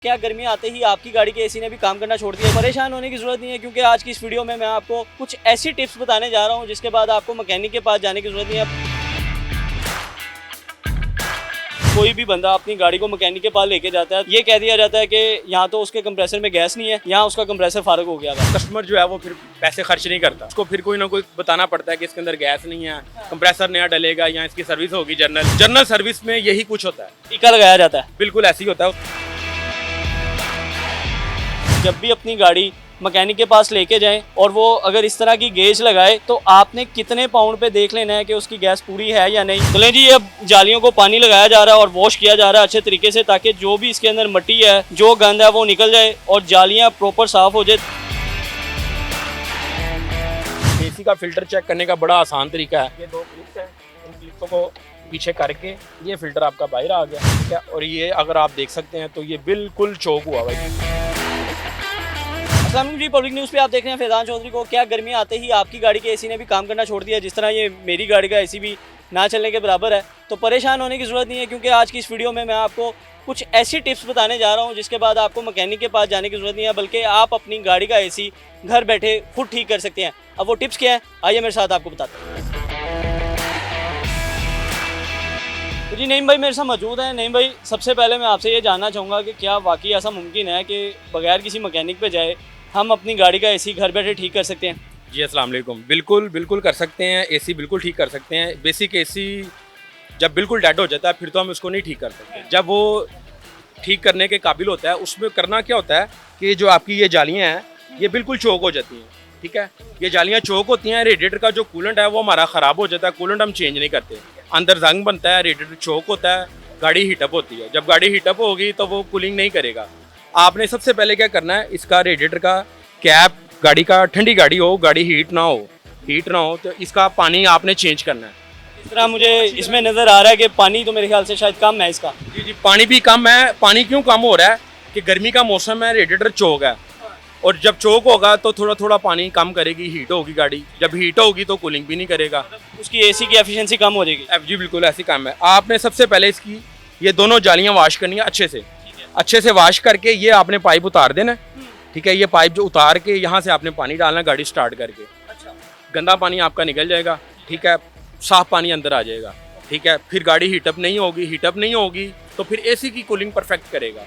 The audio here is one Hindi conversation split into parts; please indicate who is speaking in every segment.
Speaker 1: क्या गर्मी आते ही आपकी गाड़ी के एसी ने भी काम करना छोड़ दिया? परेशान होने की जरूरत नहीं है, क्योंकि आज की इस वीडियो में मैं आपको कुछ ऐसी टिप्स बताने जा रहा हूं जिसके बाद आपको मैकेनिक के पास जाने की जरूरत नहीं है। कोई भी बंदा अपनी गाड़ी को मैकेनिक के पास लेके जाता है, ये कह दिया जाता है कि यहाँ तो उसके कंप्रेसर में गैस नहीं है, यहाँ उसका कंप्रेसर फारग हो गया है।
Speaker 2: कस्टमर जो है वो फिर पैसे खर्च नहीं करता, उसको फिर कोई ना कोई बताना पड़ता है कि इसके अंदर गैस नहीं है, कंप्रेसर नया डलेगा या इसकी सर्विस होगी जनरल सर्विस में यही कुछ होता है,
Speaker 1: टीका लगाया जाता है।
Speaker 2: बिल्कुल ऐसे ही होता है।
Speaker 1: जब भी अपनी गाड़ी मैकेनिक के पास लेके जाएं और वो अगर इस तरह की गेज लगाए तो आपने कितने पाउंड पे देख लेना है कि उसकी गैस पूरी है या नहीं। चलें जी, अब जालियों को पानी लगाया जा रहा है और वॉश किया जा रहा है अच्छे तरीके से, ताकि जो भी इसके अंदर मिट्टी है, जो गंद है, वो निकल जाए और जालियाँ प्रॉपर साफ हो जाए।
Speaker 2: एसी का फिल्टर चेक करने का बड़ा आसान तरीका है। ये दो क्लिप्स हैं, इन क्लिप्सों को पीछे करके ये फिल्टर आपका बाहर आ गया, ठीक है। और ये अगर आप देख सकते हैं तो ये बिल्कुल चौक हुआ हुआ है।
Speaker 1: जी, पब्लिक न्यूज़ पे आप देख रहे हैं फैजान चौधरी को। क्या गर्मी आते ही आपकी गाड़ी के एसी ने भी काम करना छोड़ दिया? जिस तरह ये मेरी गाड़ी का एसी भी ना चलने के बराबर है, तो परेशान होने की ज़रूरत नहीं है, क्योंकि आज की इस वीडियो में मैं आपको कुछ ऐसी टिप्स बताने जा रहा हूं जिसके बाद आपको मैकेनिक के पास जाने की ज़रूरत नहीं है, बल्कि आप अपनी गाड़ी का एसी घर बैठे खुद ठीक कर सकते हैं। अब वो टिप्स क्या है, आइए मेरे साथ आपको बताते हैं। तो जी, नईम भाई मेरे साथ मौजूद हैं। नईम भाई, सबसे पहले मैं आपसे ये जानना चाहूँगा कि क्या वाकई ऐसा मुमकिन है कि बगैर किसी मैकेनिक पे जाए हम अपनी गाड़ी का एसी घर बैठे ठीक कर सकते हैं?
Speaker 2: जी अस्सलाम वालेकुम। बिल्कुल कर सकते हैं, एसी बिल्कुल ठीक कर सकते हैं। बेसिक एसी जब बिल्कुल डेड हो जाता है फिर तो हम उसको नहीं ठीक कर सकते। जब वो ठीक करने के काबिल होता है, उसमें करना क्या होता है कि जो आपकी ये जालियाँ हैं ये बिल्कुल चौक हो जाती हैं, ठीक है। ये जालियाँ चौक होती हैं, रेडिएटर का जो कूलेंट है वो हमारा ख़राब हो जाता है, कूलेंट हम चेंज नहीं करते, अंदर जंग बनता है, रेडिएटर चौक होता है, गाड़ी हीटअप होती है। जब गाड़ी हीटअप होगी तो वो कूलिंग नहीं करेगा। आपने सबसे पहले क्या करना है, इसका रेडिएटर का कैप, गाड़ी का ठंडी गाड़ी हो, गाड़ी हीट ना हो तो इसका पानी आपने चेंज करना है।
Speaker 1: इस तरह मुझे इसमें नज़र आ रहा है कि पानी तो मेरे ख्याल से शायद कम है इसका।
Speaker 2: जी, पानी भी कम है। पानी क्यों कम हो रहा है कि गर्मी का मौसम है, रेडिएटर चौक है, और जब चौक होगा तो थोड़ा थोड़ा पानी कम करेगी, हीट होगी गाड़ी, जब हीट होगी तो कूलिंग भी नहीं करेगा,
Speaker 1: उसकी एसी की एफिशिएंसी कम हो जाएगी।
Speaker 2: जी बिल्कुल ऐसी काम है। आपने सबसे पहले इसकी ये दोनों जालियाँ वाश करनी है अच्छे से वाश करके ये आपने पाइप उतार देना, ठीक है। ये पाइप जो उतार के यहाँ से आपने पानी डालना गाड़ी स्टार्ट करके। अच्छा। गंदा पानी आपका निकल जाएगा, ठीक है, साफ पानी अंदर आ जाएगा, ठीक है। फिर गाड़ी हीटअप नहीं होगी तो फिर एसी की कूलिंग परफेक्ट करेगा,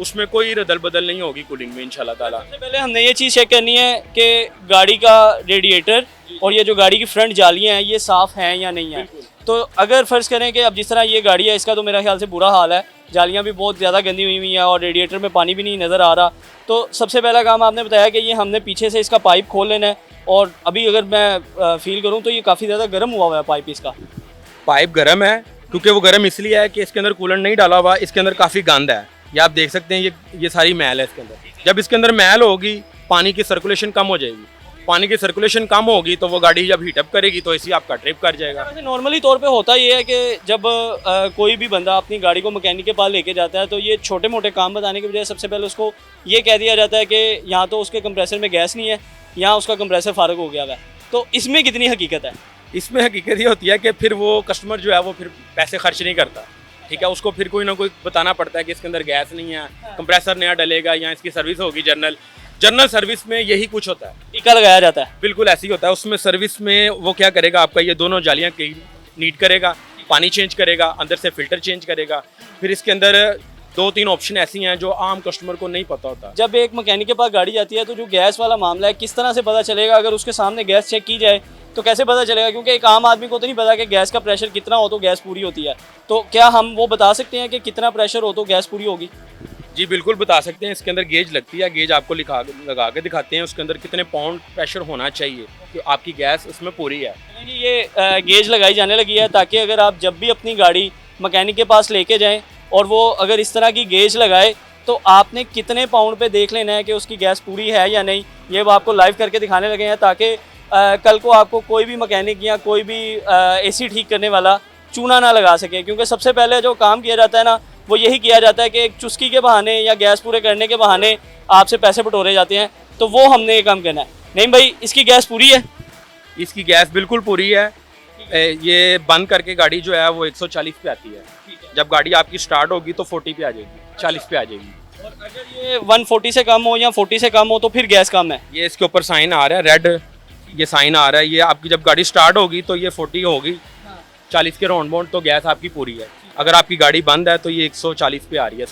Speaker 2: उसमें कोई रदल बदल नहीं होगी कूलिंग में इंशाल्लाह ताला।
Speaker 1: सबसे पहले हमने ये चीज़ चेक करनी है कि गाड़ी का रेडिएटर और ये जो गाड़ी की फ्रंट जालियाँ हैं ये साफ़ हैं या नहीं है। तो अगर फ़र्ज़ करें कि अब जिस तरह ये गाड़ी है, इसका तो मेरा ख्याल से बुरा हाल है, जालियाँ भी बहुत ज़्यादा गंदी हुई हैं और रेडिएटर में पानी भी नहीं नज़र आ रहा, तो सबसे पहला काम आपने बताया कि ये हमने पीछे से इसका पाइप खोल लेना है। और अभी अगर मैं फील करूँ तो ये काफ़ी ज़्यादा गर्म हुआ है पाइप। इसका
Speaker 2: पाइप गर्म है क्योंकि वो गर्म इसलिए है कि इसके अंदर कूलेंट नहीं डाला हुआ, इसके अंदर काफ़ी गंद है। ये आप देख सकते हैं, ये सारी मैल है इसके अंदर। जब इसके अंदर मैल होगी, पानी की सर्कुलेशन कम हो जाएगी, पानी की सर्कुलेशन कम होगी तो वो गाड़ी जब हीटअप करेगी तो एसी आपका ट्रिप कर जाएगा।
Speaker 1: वैसे नॉर्मली तौर पे होता ये है कि जब कोई भी बंदा अपनी गाड़ी को मैकेनिक के पास लेके जाता है तो ये छोटे मोटे काम बताने के बजाय सबसे पहले उसको ये कह दिया जाता है कि यहाँ तो उसके कंप्रेसर में गैस नहीं है, यहाँ उसका कंप्रेसर फारग हो गया है। तो इसमें कितनी हकीकत है?
Speaker 2: इसमें हकीकत ये होती है कि फिर वो कस्टमर जो है वो फिर पैसे खर्च नहीं करता, ठीक है। उसको फिर कोई ना कोई बताना पड़ता है कि इसके अंदर गैस नहीं है, कंप्रेसर नया डलेगा या इसकी सर्विस होगी जनरल सर्विस में यही कुछ होता है,
Speaker 1: टीका लगाया जाता है।
Speaker 2: बिल्कुल ऐसे ही होता है। उसमें सर्विस में वो क्या करेगा, आपका ये दोनों जालियाँ नीट करेगा, पानी चेंज करेगा, अंदर से फिल्टर चेंज करेगा। फिर इसके अंदर 2-3 ऑप्शन ऐसी हैं जो आम कस्टमर को नहीं पता होता।
Speaker 1: जब एक मैकेनिक के पास गाड़ी जाती है तो जो गैस वाला मामला है, किस तरह से पता चलेगा? अगर उसके सामने गैस चेक की जाए तो कैसे पता चलेगा? क्योंकि एक आम आदमी को तो नहीं पता कि गैस का प्रेशर कितना हो तो गैस पूरी होती है। तो क्या हम वो बता सकते हैं कि कितना प्रेशर हो तो गैस पूरी होगी?
Speaker 2: जी बिल्कुल बता सकते हैं। इसके अंदर गेज लगती है, गेज आपको लगा के दिखाते हैं, उसके अंदर कितने पाउंड प्रेशर होना चाहिए कि आपकी गैस उसमें पूरी है।
Speaker 1: ये गेज लगाई जाने लगी है ताकि अगर आप जब भी अपनी गाड़ी मैकेनिक के पास लेके जाएं और वो अगर इस तरह की गेज लगाए तो आपने कितने पाउंड पे देख लेना है कि उसकी गैस पूरी है या नहीं। ये वो आपको लाइव करके दिखाने लगे हैं ताकि कल को आपको कोई भी मैकेनिक या कोई भी एसी ठीक करने वाला चूना ना लगा सके। क्योंकि सबसे पहले जो काम किया जाता है ना, वो यही किया जाता है कि एक चुस्की के बहाने या गैस पूरे करने के बहाने आपसे पैसे बटोरे जाते हैं। तो वो हमने ये काम करना है। नहीं भाई, इसकी गैस पूरी है?
Speaker 2: इसकी गैस बिल्कुल पूरी है। ये बंद करके गाड़ी जो है वो 140 पे आती है। जब गाड़ी आपकी स्टार्ट होगी तो 40 पे आ जाएगी, 40 पे आ जाएगी।
Speaker 1: और अगर ये 140 से कम हो या 40 से कम हो तो फिर गैस कम है।
Speaker 2: ये इसके ऊपर साइन आ रहा है रेड, ये साइन आ रहा है। ये आपकी जब गाड़ी स्टार्ट होगी तो ये 40 होगी, 40 के राउंड बाउंड, तो गैस आपकी पूरी है। अगर आपकी गाड़ी बंद है तो ये 140 पे आ रही है,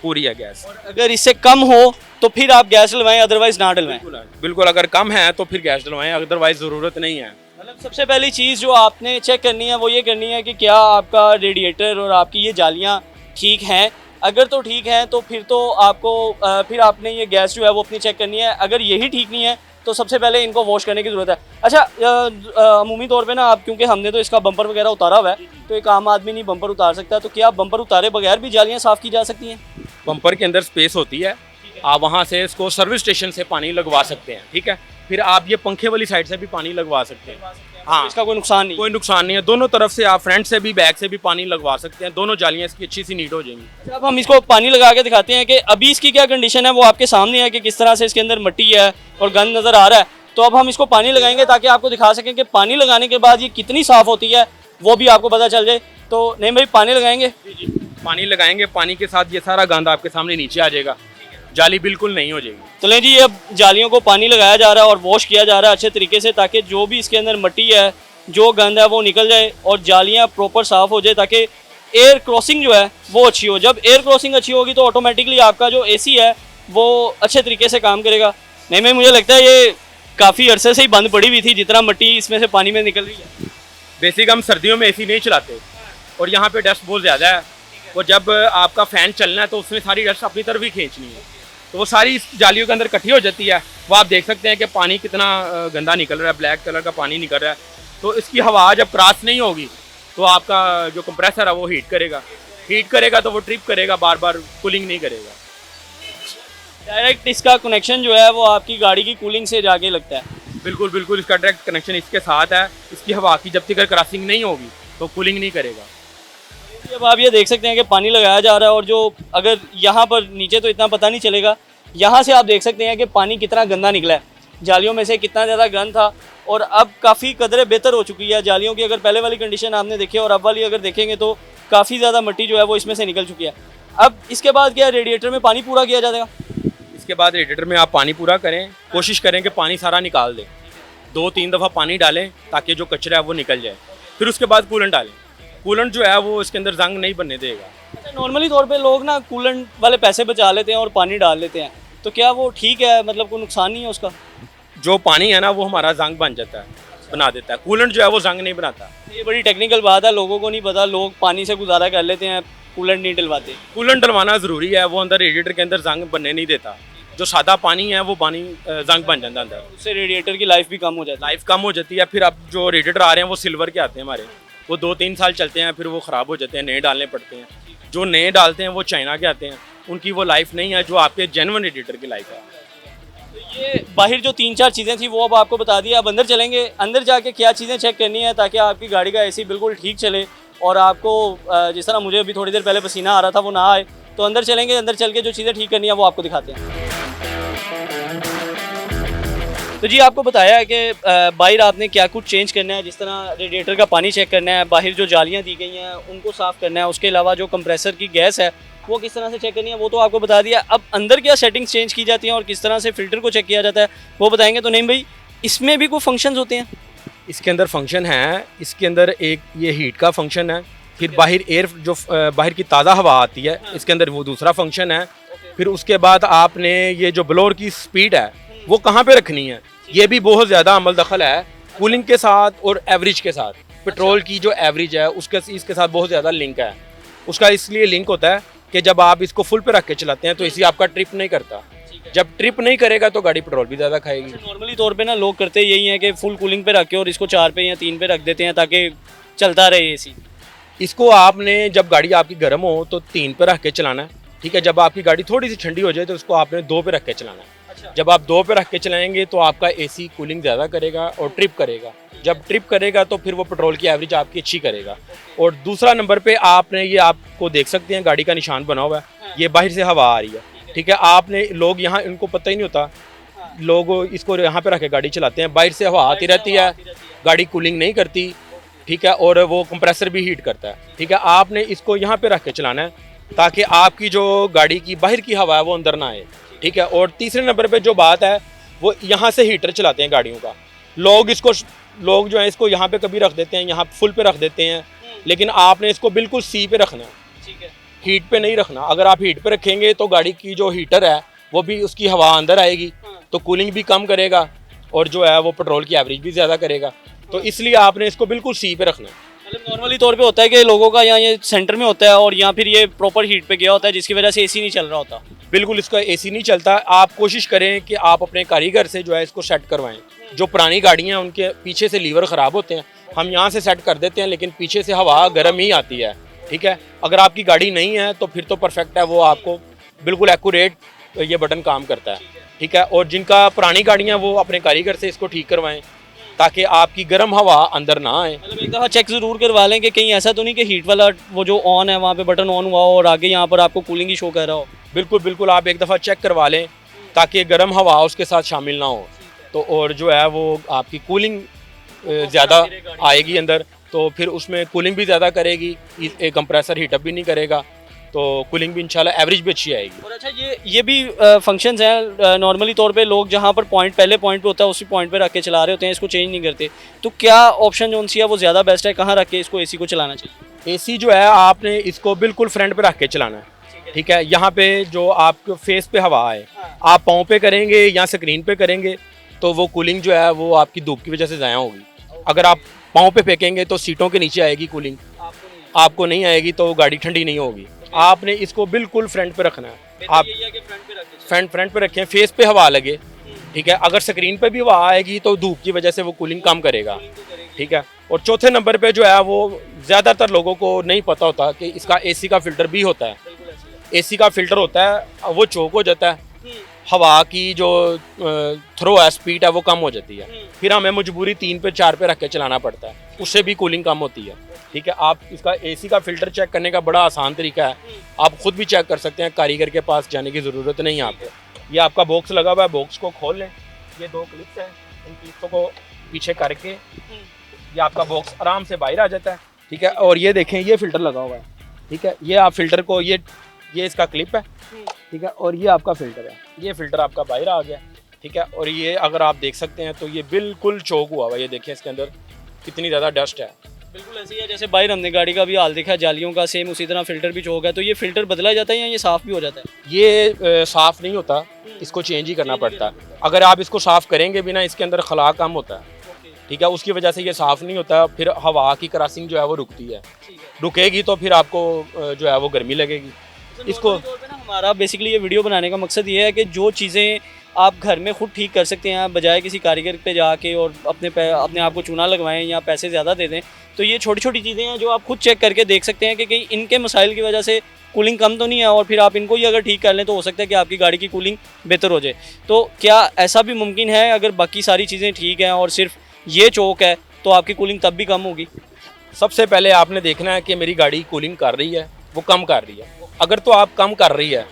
Speaker 2: पूरी है गैस।
Speaker 1: और अगर इससे कम हो तो फिर आप गैस डलवाएं, अदरवाइज ना डलवाएं।
Speaker 2: बिल्कुल, अगर कम है तो फिर गैस डलवाएं, अदरवाइज ज़रूरत नहीं है।
Speaker 1: मतलब सबसे पहली चीज़ जो आपने चेक करनी है वो ये करनी है कि क्या आपका रेडिएटर और आपकी ये जालियाँ ठीक हैं। अगर तो ठीक है तो फिर तो आपको फिर आपने ये गैस जो है वो अपनी चेक करनी है। अगर यही ठीक नहीं है तो सबसे पहले इनको वॉश करने की ज़रूरत है। अच्छा, अमूमी तौर पे ना आप, क्योंकि हमने तो इसका बम्पर वगैरह उतारा हुआ है तो एक आम आदमी नहीं बम्पर उतार सकता, तो क्या बम्पर उतारे बगैर भी जालियाँ साफ़ की जा सकती हैं?
Speaker 2: बम्पर के अंदर स्पेस होती है, आप वहाँ से इसको सर्विस स्टेशन से पानी लगवा सकते हैं, ठीक है। फिर आप ये पंखे वाली साइड से भी पानी लगवा सकते हैं। हाँ,
Speaker 1: इसका कोई नुकसान नहीं?
Speaker 2: कोई नुकसान नहीं है। दोनों तरफ से आप फ्रंट से भी बैक से भी पानी लगवा सकते हैं। दोनों जालियाँ इसकी अच्छी सी नीट हो जाएंगी।
Speaker 1: अब हम इसको पानी लगा के दिखाते हैं कि अभी इसकी क्या कंडीशन है, वो आपके सामने है कि किस तरह से इसके अंदर मिट्टी है और गंद नज़र आ रहा है। तो अब हम इसको पानी लगाएंगे ताकि आपको दिखा सकें कि पानी लगाने के बाद ये कितनी साफ़ होती है, वो भी आपको पता चल जाए। तो नहीं भाई, पानी लगाएंगे?
Speaker 2: पानी लगाएंगे, पानी के साथ ये सारा गंद आपके सामने नीचे आ जाएगा, जाली बिल्कुल नहीं हो जाएगी।
Speaker 1: तो लें जी, ये अब जालियों को पानी लगाया जा रहा है और वॉश किया जा रहा है अच्छे तरीके से, ताकि जो भी इसके अंदर मिट्टी है, जो गंद है, वो निकल जाए और जालियाँ प्रॉपर साफ़ हो जाए, ताकि एयर क्रॉसिंग जो है वो अच्छी हो। जब एयर क्रॉसिंग अच्छी होगी तो ऑटोमेटिकली आपका जो AC है वो अच्छे तरीके से काम करेगा। नहीं मैं, मुझे लगता है ये काफ़ी अरसे से ही बंद पड़ी हुई थी, जितना मिट्टी इसमें से पानी में निकल रही है।
Speaker 2: बेसिक हम सर्दियों में AC नहीं चलाते और यहाँ पे डस्ट बहुत ज़्यादा है, और जब आपका फ़ैन चलना है तो उसमें सारी डस्ट अपनी तरफ ही खींचनी है, तो वो सारी इस जालियों के अंदर इकट्ठी हो जाती है। वो आप देख सकते हैं कि पानी कितना गंदा निकल रहा है, ब्लैक कलर का पानी निकल रहा है। तो इसकी हवा जब क्रॉस नहीं होगी तो आपका जो कंप्रेसर है वो हीट करेगा तो वो ट्रिप करेगा, बार बार कूलिंग नहीं करेगा।
Speaker 1: डायरेक्ट इसका कनेक्शन जो है वो आपकी गाड़ी की कूलिंग से जाके लगता है।
Speaker 2: बिल्कुल बिल्कुल, इसका डायरेक्ट कनेक्शन इसके साथ है। इसकी हवा की जब तक क्रॉसिंग नहीं होगी तो कूलिंग नहीं करेगा।
Speaker 1: अब आप ये देख सकते हैं कि पानी लगाया जा रहा है, और जो अगर यहाँ पर नीचे तो इतना पता नहीं चलेगा, यहाँ से आप देख सकते हैं कि पानी कितना गंदा निकला है, जालियों में से कितना ज़्यादा गंद था, और अब काफ़ी कदरे बेहतर हो चुकी है जालियों की। अगर पहले वाली कंडीशन आपने देखी और अब वाली अगर देखेंगे तो काफ़ी ज़्यादा मिट्टी जो है वो इसमें से निकल चुकी है। अब इसके बाद क्या रेडिएटर में पानी पूरा किया जाएगा?
Speaker 2: इसके बाद रेडिएटर में आप पानी पूरा करें, कोशिश करें कि पानी सारा निकाल दें। 2-3 दफ़ा पानी डालें ताकि जो कचरा है वो निकल जाए। फिर उसके बाद कूलेंट डालें। कूलेंट जो है वो इसके अंदर जंग नहीं बनने देगा।
Speaker 1: अच्छा, नॉर्मली तौर पे लोग ना कूलेंट वाले पैसे बचा लेते हैं और पानी डाल लेते हैं, तो क्या वो ठीक है? मतलब कोई नुकसान नहीं है उसका?
Speaker 2: जो पानी है ना वो हमारा जंग बन जाता है, बना देता है। कूलेंट जो है वो जंग नहीं बनाता।
Speaker 1: ये बड़ी टेक्निकल बात है, लोगों को नहीं पता, लोग पानी से गुजारा कर लेते हैं, कूलेंट नहीं डलवाते।
Speaker 2: कूलेंट डलवाना ज़रूरी है, वो अंदर रेडिएटर के अंदर जंग बनने नहीं देता। जो सादा पानी है वो पानी जंग बन जाता है अंदर,
Speaker 1: उससे रेडिएटर की लाइफ भी कम हो जाती है।
Speaker 2: लाइफ कम हो जाती है। फिर अब जो रेडिएटर आ रहे हैं वो सिल्वर के आते हैं हमारे, वो 2-3 साल चलते हैं, फिर वो ख़राब हो जाते हैं, नए डालने पड़ते हैं। जो नए डालते हैं वो चाइना के आते हैं, उनकी वो लाइफ नहीं है जो आपके जेन्युइन रेडिएटर की लाइफ है।
Speaker 1: तो ये बाहर जो 3-4 चीज़ें थी वो अब आपको बता दिया। अब अंदर चलेंगे, अंदर जाके क्या चीज़ें चेक करनी है ताकि आपकी गाड़ी का AC बिल्कुल ठीक चले और आपको जिस तरह मुझे अभी थोड़ी देर पहले पसीना आ रहा था वो ना आए। तो अंदर चलेंगे, अंदर चल के जो चीज़ें ठीक करनी है वो आपको दिखाते हैं। तो जी, आपको बताया है कि बाहर आपने क्या कुछ चेंज करना है, जिस तरह रेडिएटर का पानी चेक करना है, बाहर जो जालियाँ दी गई हैं उनको साफ़ करना है, उसके अलावा जो कंप्रेसर की गैस है वो किस तरह से चेक करनी है वो तो आपको बता दिया। अब अंदर क्या सेटिंग्स चेंज की जाती हैं और किस तरह से फ़िल्टर को चेक किया जाता है वो बताएंगे। तो नहीं भाई, इसमें भी कोई फंक्शंस होते हैं?
Speaker 2: इसके अंदर फंक्शन है, इसके अंदर एक ये हीट का फंक्शन है, फिर बाहर एयर जो बाहर की ताज़ा हवा आती है इसके अंदर वो दूसरा फंक्शन है। फिर उसके बाद आपने ये जो ब्लोअर की स्पीड है वो कहाँ पे रखनी है, ये भी बहुत ज़्यादा अमल दखल है कूलिंग के साथ और एवरेज के साथ। पेट्रोल की जो एवरेज है उसके इसके साथ बहुत ज़्यादा लिंक है। उसका इसलिए लिंक होता है कि जब आप इसको फुल पे रख के चलाते हैं तो इसी आपका ट्रिप नहीं करता। जब ट्रिप नहीं करेगा तो गाड़ी पेट्रोल भी ज़्यादा खाएगी।
Speaker 1: नॉर्मली तौर पे ना लोग करते यही हैं कि फुल कूलिंग पे रख के और इसको 4 पे या 3 पे रख देते हैं ताकि चलता रहे AC।
Speaker 2: इसको आपने जब गाड़ी आपकी गर्म हो तो 3 पे रख के चलाना है, ठीक है। जब आपकी गाड़ी थोड़ी सी ठंडी हो जाए तो उसको आपने 2 पे रख के चलाना है। जब आप 2 पे रख के चलाएंगे तो आपका AC कूलिंग ज़्यादा करेगा और ट्रिप करेगा। जब ट्रिप करेगा तो फिर वो पेट्रोल की एवरेज आपकी अच्छी करेगा। और दूसरा नंबर पे आपने ये आपको देख सकते हैं गाड़ी का निशान बना हुआ है, ये बाहर से हवा आ रही है, ठीक है। आपने लोग यहाँ इनको पता ही नहीं होता, लोग इसको यहाँ पे रख के गाड़ी चलाते हैं, बाहर से हवा आती रहती है, गाड़ी कूलिंग नहीं करती, ठीक है। और वो कंप्रेसर भी हीट करता है, ठीक है। आपने इसको यहाँ पे रख के चलाना है ताकि आपकी जो गाड़ी की बाहर की हवा है वो अंदर ना आए, ठीक है। और तीसरे नंबर पे जो बात है वो यहाँ से हीटर चलाते हैं गाड़ियों का, लोग जो है इसको यहाँ पे कभी रख देते हैं, यहाँ फुल पे रख देते हैं, लेकिन आपने इसको बिल्कुल सी पे रखना है,
Speaker 1: ठीक है।
Speaker 2: हीट पे नहीं रखना। अगर आप हीट पे रखेंगे तो गाड़ी की जो हीटर है वो भी उसकी हवा अंदर आएगी, तो कूलिंग भी कम करेगा और जो है वो पेट्रोल की एवरेज भी ज़्यादा करेगा। तो इसलिए आपने इसको बिल्कुल सी पे रखना है।
Speaker 1: मतलब नॉर्मली तौर पे होता है कि लोगों का यहाँ ये सेंटर में होता है और यहाँ फिर ये प्रॉपर हीट पे गया होता है, जिसकी वजह से एसी नहीं चल रहा होता।
Speaker 2: बिल्कुल इसका एसी नहीं चलता। आप कोशिश करें कि आप अपने कारीगर से जो है इसको सेट करवाएं। जो पुरानी गाड़ियाँ हैं उनके पीछे से लीवर ख़राब होते हैं, हम यहाँ से सेट कर देते हैं, लेकिन पीछे से हवा गर्म ही आती है, ठीक है। अगर आपकी गाड़ी नहीं है तो फिर तो परफेक्ट है, वो आपको बिल्कुल एक्यूरेट ये बटन काम करता है, ठीक है। और जिनका पुरानी गाड़ियाँ वो अपने कारीगर से इसको ठीक करवाएं ताकि आपकी गर्म हवा अंदर ना आए।
Speaker 1: मतलब एक दफ़ा चेक ज़रूर करवा लें कि कहीं ऐसा तो नहीं कि हीट वाला वो जो ऑन है वहाँ पे बटन ऑन हुआ हो और आगे यहाँ पर आपको कूलिंग ही शो कर रहा हो।
Speaker 2: बिल्कुल बिल्कुल, आप एक दफ़ा चेक करवा लें ताकि गर्म हवा उसके साथ शामिल ना हो, तो और जो है वो आपकी कूलिंग ज़्यादा आएगी अंदर, तो फिर उसमें कूलिंग भी ज़्यादा करेगी, एक कंप्रेसर हीटअप भी नहीं करेगा, तो कूलिंग भी इंशाल्लाह एवरेज भी अच्छी आएगी।
Speaker 1: और अच्छा ये भी फंक्शंस हैं नॉर्मली तौर पे लोग जहाँ पर पहले पॉइंट पे होता है उसी पॉइंट पे रख के चला रहे होते हैं, इसको चेंज नहीं करते। तो क्या ऑप्शन जो सी है वो ज़्यादा बेस्ट है, कहाँ रख के इसको एसी को चलाना चाहिए?
Speaker 2: एसी जो है आपने इसको बिल्कुल फ्रंट पे रख के चलाना है, ठीक है। यहाँ पे जो आपके फेस पे हवा आए, आप पाँव पे करेंगे या स्क्रीन पे करेंगे तो वो कूलिंग जो है वो आपकी धूप की वजह से ज़ाया होगी। अगर आप पाँव पे फेंकेंगे तो सीटों के नीचे आएगी कूलिंग, आपको नहीं आएगी, तो गाड़ी ठंडी नहीं होगी। आपने इसको बिल्कुल फ्रंट पे रखना है। आप फ्रंट पे रखें, फेस पे हवा लगे, ठीक है। अगर स्क्रीन पे भी हवा आएगी तो धूप की वजह से वो कूलिंग कम करेगा, ठीक है। और चौथे नंबर पे जो है वो ज़्यादातर लोगों को नहीं पता होता कि इसका एसी का फ़िल्टर भी होता है। एसी का फ़िल्टर होता है, वो चोक हो जाता है, हवा की जो थ्रो है, स्पीड है, वो कम हो जाती है, फिर हमें मजबूरी 3 पे 4 पे रख के चलाना पड़ता है, उससे भी कूलिंग कम होती है, ठीक है। आप इसका एसी का फ़िल्टर चेक करने का बड़ा आसान तरीका है, आप खुद भी चेक कर सकते हैं, कारीगर के पास जाने की ज़रूरत नहीं है आपको। ये आपका बॉक्स लगा हुआ है, बॉक्स को खोल लें, ये 2 क्लिप्स हैं, इन क्लिप्सों को पीछे करके ये आपका बॉक्स आराम से बाहर आ जाता है, ठीक है। और ये देखें, ये फ़िल्टर लगा हुआ है, ठीक है। ये आप फ़िल्टर को ये इसका क्लिप है, ठीक है, और ये आपका फ़िल्टर है, ये फ़िल्टर आपका बाहर आ गया, ठीक है। और ये अगर आप देख सकते हैं तो ये बिल्कुल चोक हुआ हुआ है, ये देखिए इसके अंदर कितनी ज़्यादा डस्ट है।
Speaker 1: बिल्कुल ऐसे ही है जैसे बाहर हमने गाड़ी का भी हाल देखा है, जालियों का, सेम उसी तरह फ़िल्टर भी चोक है। तो ये फ़िल्टर बदला जाता है या ये साफ़ भी हो जाता है?
Speaker 2: ये साफ़ नहीं होता, इसको चेंज ही करना पड़ता है। अगर आप इसको साफ़ करेंगे भी ना, इसके अंदर खला कम होता है, ठीक है, उसकी वजह से ये साफ़ नहीं होता, फिर हवा की क्रॉसिंग जो है वो रुकती है, रुकेगी तो फिर आपको जो है वो गर्मी लगेगी। इसको
Speaker 1: हमारा बेसिकली ये वीडियो बनाने का मकसद ये है कि जो चीज़ें आप घर में खुद ठीक कर सकते हैं, बजाय किसी कारीगर पे जाके और अपने आप को चूना लगवाएं या पैसे ज़्यादा दे दें, तो ये छोटी छोटी चीज़ें हैं जो आप खुद चेक करके देख सकते हैं कि कहीं इनके मसाइल की वजह से कूलिंग कम तो नहीं है, और फिर आप इनको ही अगर ठीक कर लें तो हो सकता है कि आपकी गाड़ी की कूलिंग बेहतर हो जाए। तो क्या ऐसा भी मुमकिन है, अगर बाकी सारी चीज़ें ठीक हैं और सिर्फ ये चौक है तो आपकी कूलिंग तब भी कम होगी?
Speaker 2: सबसे पहले आपने देखना है कि मेरी गाड़ी कूलिंग कर रही है, वो कम कर रही है। अगर तो आप कम कर रही है,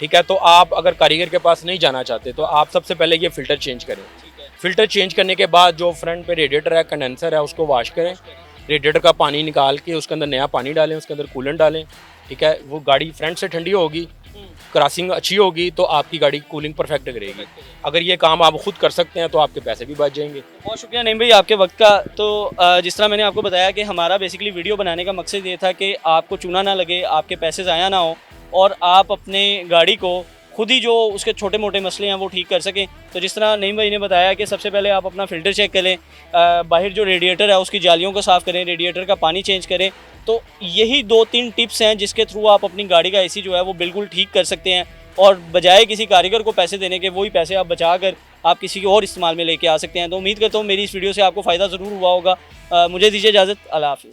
Speaker 2: ठीक है, तो आप अगर कारीगर के पास नहीं जाना चाहते तो आप सबसे पहले ये फ़िल्टर चेंज करें। फ़िल्टर चेंज करने के बाद जो फ्रंट पे रेडिएटर है, कंडेंसर है, उसको वॉश करें, रेडिएटर का पानी निकाल के उसके अंदर नया पानी डालें, उसके अंदर कूलेंट डालें, ठीक है। वो गाड़ी फ्रंट से ठंडी होगी, क्रॉसिंग अच्छी होगी, तो आपकी गाड़ी कूलिंग परफेक्ट करेगी। अगर ये काम आप खुद कर सकते हैं तो आपके पैसे भी बच जाएंगे।
Speaker 1: बहुत शुक्रिया नईम भाई आपके वक्त का। तो जिस तरह मैंने आपको बताया कि हमारा बेसिकली वीडियो बनाने का मकसद ये था कि आपको चूना ना लगे, आपके पैसे ज़ाया ना हो, और आप अपने गाड़ी को खुद ही जो उसके छोटे मोटे मसले हैं वो ठीक कर सकें। तो जिस तरह नईम भाई ने बताया कि सबसे पहले आप अपना फ़िल्टर चेक करें, बाहर जो रेडिएटर है उसकी जालियों को साफ़ करें, रेडिएटर का पानी चेंज करें। तो यही 2-3 टिप्स हैं जिसके थ्रू आप अपनी गाड़ी का एसी जो है वो बिल्कुल ठीक कर सकते हैं, और बजाय किसी कारीगर को पैसे देने के वही पैसे आप बचा कर आप किसी और इस्तेमाल में लेके आ सकते हैं। तो उम्मीद करता हूँ मेरी इस वीडियो से आपको फ़ायदा ज़रूर हुआ होगा। मुझे दीजिए इजाज़त, अल्लाह हाफ़िज़।